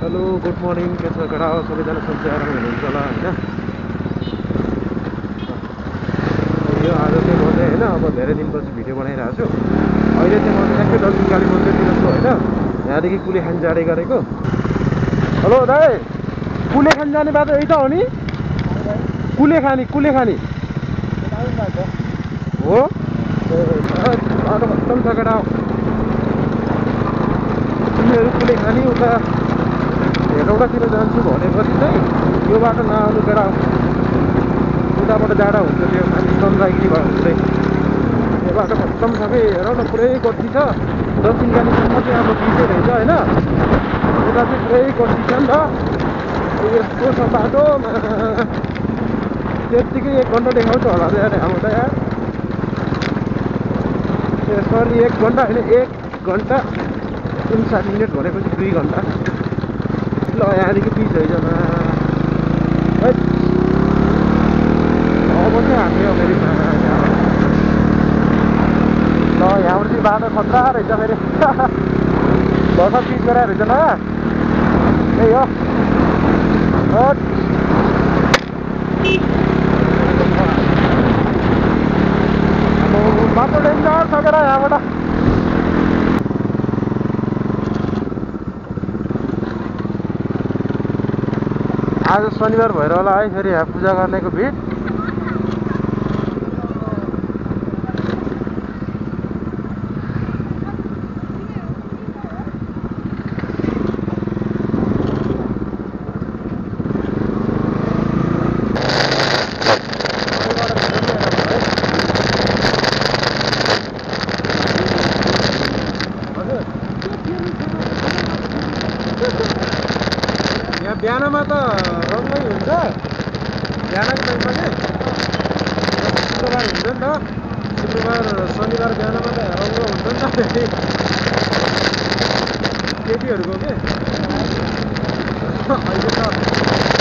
hello good morning के छ केटा सबैजना सन्चै आराम हुनुहुन्छ होला होइन यो आज चाहिँ म चाहिँ होइन अब धेरै दिनपछि भिडियो बनाइरहेको छु अहिले चाहिँ म चाहिँ ट्याक्कै दक्षिण काली मन्दिरतिर छु होइन यहाँदेखि कुलेखानी जाँदै गरेको हेलो दाइ कुलेखानी जाने बाटो यही त हो नि कुलेखानी हो बाटो खत्तम छ केटा तिमीहरू कुलेखानी उता हेटौडातिर जान्छु भनेपछि चाहिँ यो बाटो नआउनु केटा उताबाट जाडा हुन्छ त्यो माथि चन्द्रगिरी भयो हुँदै यो बाटो खत्तम छ कि हेर न पुरै गति छ दक्षिण कालीसम्म चाहिँ अब बिचै रहेछ होइन उता चाहिँ पुरै गति छ नि त यस्तो छ बाटो त्यत्तिकै 1 घन्टा देखाउँछ होला यार हाम्रो त यार सरी 1 घन्टा होइन 1 घन्टा 59 मिनट भनेपछि 2 घन्टा ल यहाँदेखि 30 हैन अब चाहिँ हामी फेरि ल यहाँबाट चाहिँ बाटो खतरा रहेछ फेरि बस पिच गराएर रहेछ ल त्यही हो बाटो डेन्जर छ केटा यहाँबाट आज शनिबार भएर होला है फेरि यहाँ पूजा गर्नेको भिड यहाँ बिहानमा त रङै हुन्छ बिहानको टाइममा चाहिँ शुक्रबार हुन्छ नि त शुक्रबार शनिबार बिहानमा त रङ्ग हुन्छ नि त केटीहरूको के अहिले त